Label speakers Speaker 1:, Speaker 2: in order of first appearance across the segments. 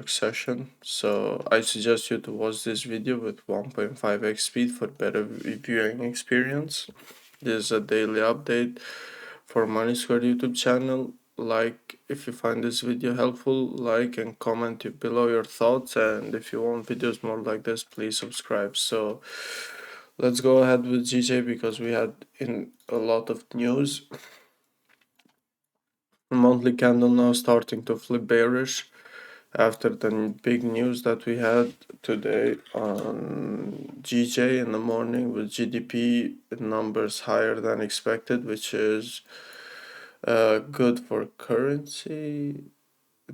Speaker 1: York session. So I suggest you to watch this video with 1.5x speed for better viewing experience. This is a daily update for Money Square YouTube channel. Like if you find this video helpful, like and comment below your thoughts, and if you want videos more like this, please subscribe. So let's go ahead with GJ because we had in a lot of news. Monthly candle now starting to flip bearish after the big news that we had today on GJ in the morning with GDP numbers higher than expected, which is good for currency.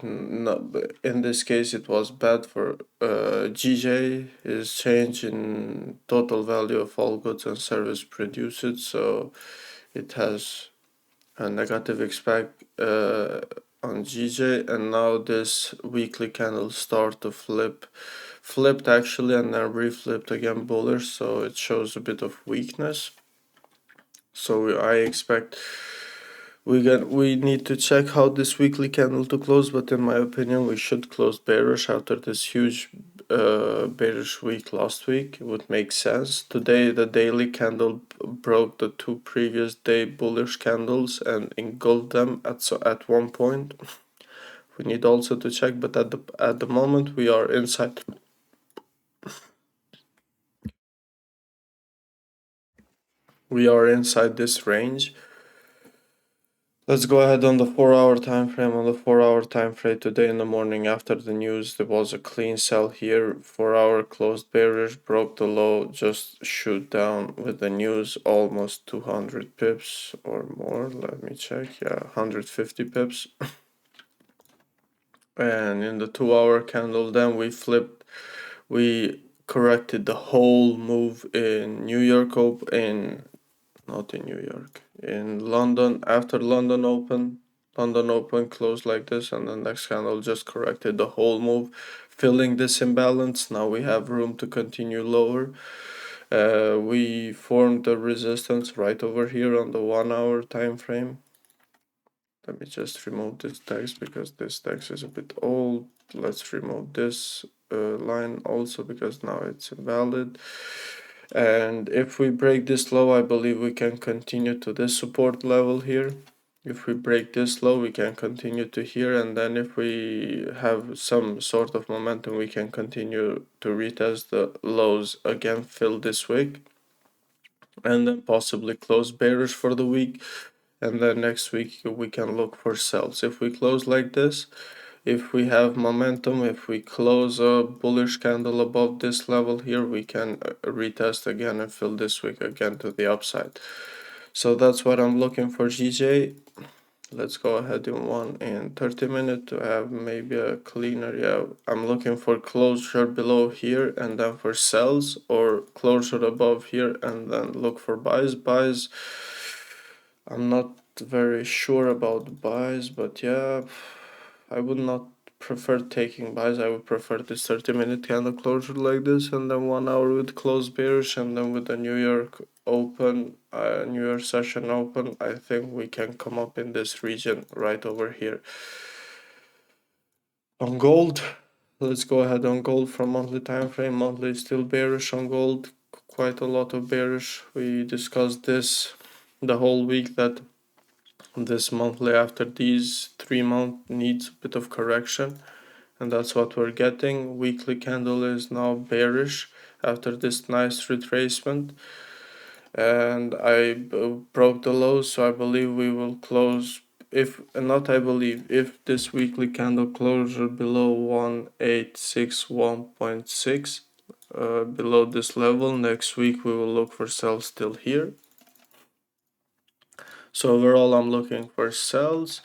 Speaker 1: No, in this case it was bad for GJ is change in total value of all goods and service produced, so it has a negative expect on GJ, and now this weekly candle start to flipped actually and then reflipped again bullish, so it shows a bit of weakness. So I expect we need to check how this weekly candle to close, but in my opinion we should close bearish after this huge bearish week last week. It would make sense. Today the daily candle broke the two previous day bullish candles and engulfed them at one point. We need also to check, but at the moment we are inside. We are inside this range. Let's go ahead on the 4-hour time frame. On the 4-hour time frame today in the morning after the news, there was a clean sell here. 4-hour closed bearish, broke the low, just shoot down with the news almost 200 pips or more. Let me check. Yeah, 150 pips. And in the 2-hour candle, then we corrected the whole move in New York not in New York, in London. After London Open closed like this, and the next candle just corrected the whole move, filling this imbalance. Now we have room to continue lower. We formed the resistance right over here on the 1-hour time frame. Let me just remove this text because this text is a bit old. Let's remove this line also because now it's invalid. And if we break this low, I believe we can continue to this support level here. If we break this low, we can continue to here, and then if we have some sort of momentum, we can continue to retest the lows again, fill this week, and then possibly close bearish for the week, and then next week we can look for sells. If we close like this, if we have momentum, if we close a bullish candle above this level here, we can retest again and fill this week again to the upside. So that's what I'm looking for GJ. Let's go ahead in 30 minutes to have maybe a cleaner. Yeah, I'm looking for closure below here and then for sells, or closure above here and then look for buys. I'm not very sure about buys, but yeah, I would not prefer taking buys. I would prefer this 30-minute candle closure like this, and then 1 hour with close bearish, and then with the New York open, New York session open, I think we can come up in this region right over here. On gold, let's go ahead on gold from monthly time frame. Monthly is still bearish on gold, quite a lot of bearish. We discussed this the whole week that this monthly after these 3 months needs a bit of correction, and that's what we're getting. Weekly candle is now bearish after this nice retracement, and I broke the low, so I believe we will close, if this weekly candle closure below 1861.6, below this level, next week we will look for sells still here. So overall I'm looking for sells.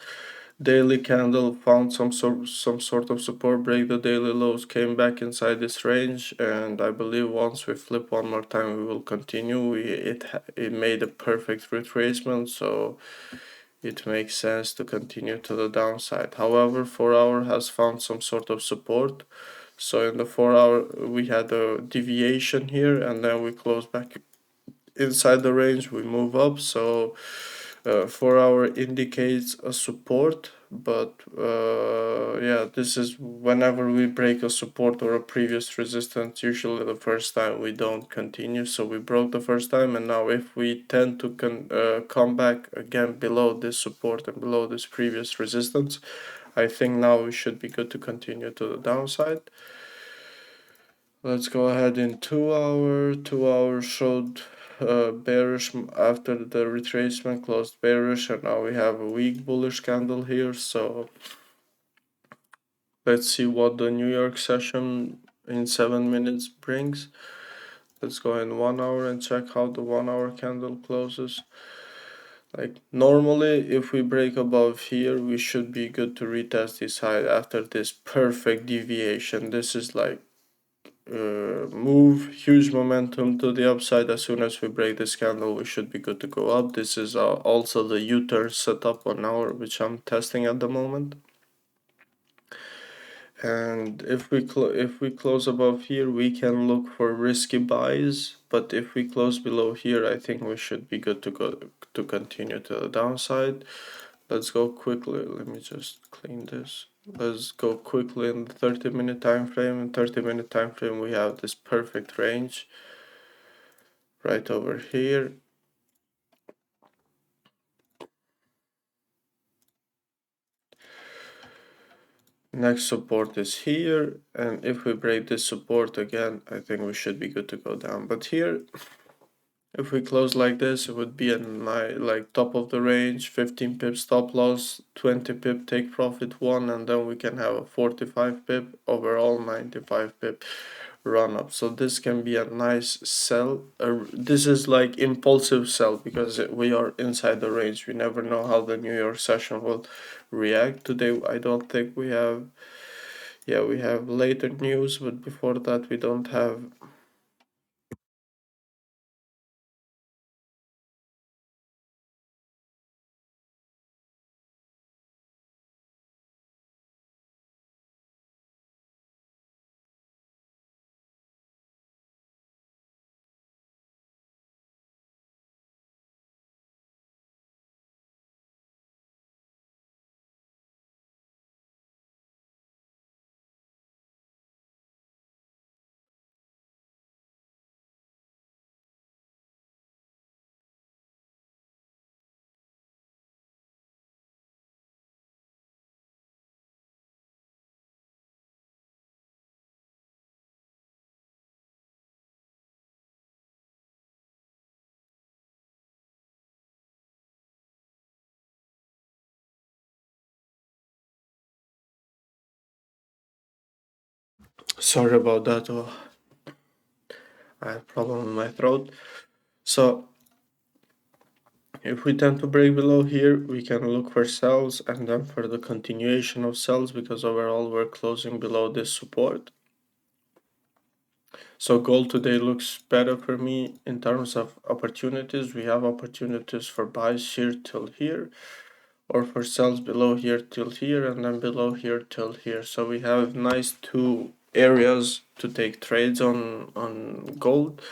Speaker 1: Daily candle found some sort of support, break the daily lows, came back inside this range, and I believe once we flip one more time we will continue. It made a perfect retracement, so it makes sense to continue to the downside. However, 4-hour has found some sort of support, so in the 4-hour we had a deviation here, and then we close back inside the range, we move up. So 4-hour indicates a support but yeah, this is whenever we break a support or a previous resistance, usually the first time we don't continue. So we broke the first time, and now if we tend to come back again below this support and below this previous resistance, I think now we should be good to continue to the downside. Let's go ahead in 2 hour. 2 hours showed bearish after the retracement, closed bearish, and now we have a weak bullish candle here. So let's see what the New York session in 7 minutes brings. Let's go in 1 hour and check how the 1 hour candle closes. Like normally, if we break above here, we should be good to retest this high after this perfect deviation. This is like move, huge momentum to the upside. As soon as we break this candle, we should be good to go up. This is also the U-turn setup 1 hour, which I'm testing at the moment. And if we close above here, we can look for risky buys, but if we close below here, I think we should be good to go to continue to the downside. Let's go quickly. Let me just clean this. Let's go quickly in the 30-minute time frame. In 30-minute time frame, we have this perfect range right over here. Next support is here, and if we break this support again, I think we should be good to go down. But here, if we close like this, it would be in my like top of the range, 15 pip stop loss, 20 pip take profit 1, and then we can have a 45 pip overall, 95 pip run up. So this can be a nice sell. This is like impulsive sell because we are inside the range. We never know how the New York session will react. Today I don't think we have, yeah, we have later news, but before that we don't have. Sorry about that. Oh, I have problem in my throat. So if we tend to break below here, we can look for sells and then for the continuation of sells, because overall we're closing below this support. So gold today looks better for me in terms of opportunities. We have opportunities for buys here till here, or for sells below here till here, and then below here till here. So we have nice two areas to take trades on gold.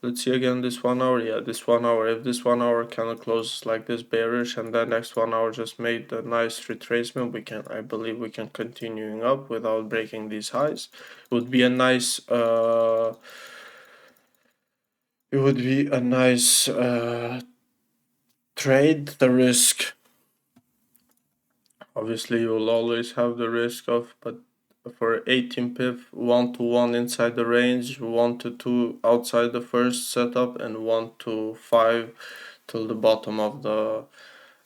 Speaker 1: Let's see again this 1 hour. Yeah, this 1 hour, if this 1 hour kind of closes like this bearish and then next 1 hour just made a nice retracement, we can, I believe we can continuing up without breaking these highs. It would be a nice trade. The risk, obviously you will always have the risk of, but for 18 pip, 1 to 1 inside the range, 1 to 2 outside the first setup, and 1 to 5 till the bottom of the,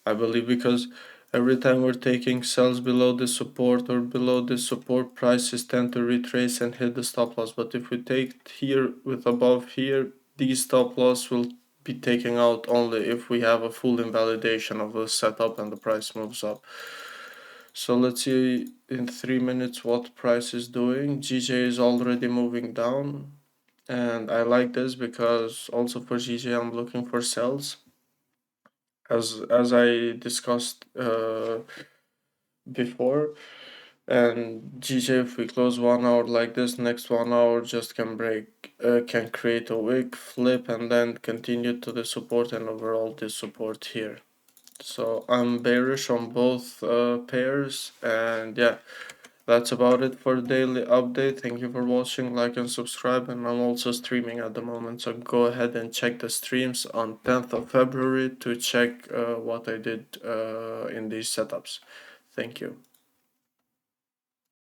Speaker 1: I believe, because every time we're taking sells below the support or below the support, prices tend to retrace and hit the stop loss. But if we take here with above here, these stop loss will be taken out only if we have a full invalidation of the setup and the price moves up. So let's see in 3 minutes what price is doing. GJ is already moving down, and I like this because also for GJ I'm looking for sells, as I discussed before. And GJ, if we close 1 hour like this, next 1 hour just can can create a wick flip and then continue to the support and overall this support here. So I'm bearish on both pairs, and yeah, that's about it for the daily update. Thank you for watching, like and subscribe, and I'm also streaming at the moment, so go ahead and check the streams on 10th of February to check what I did in these setups. Thank you.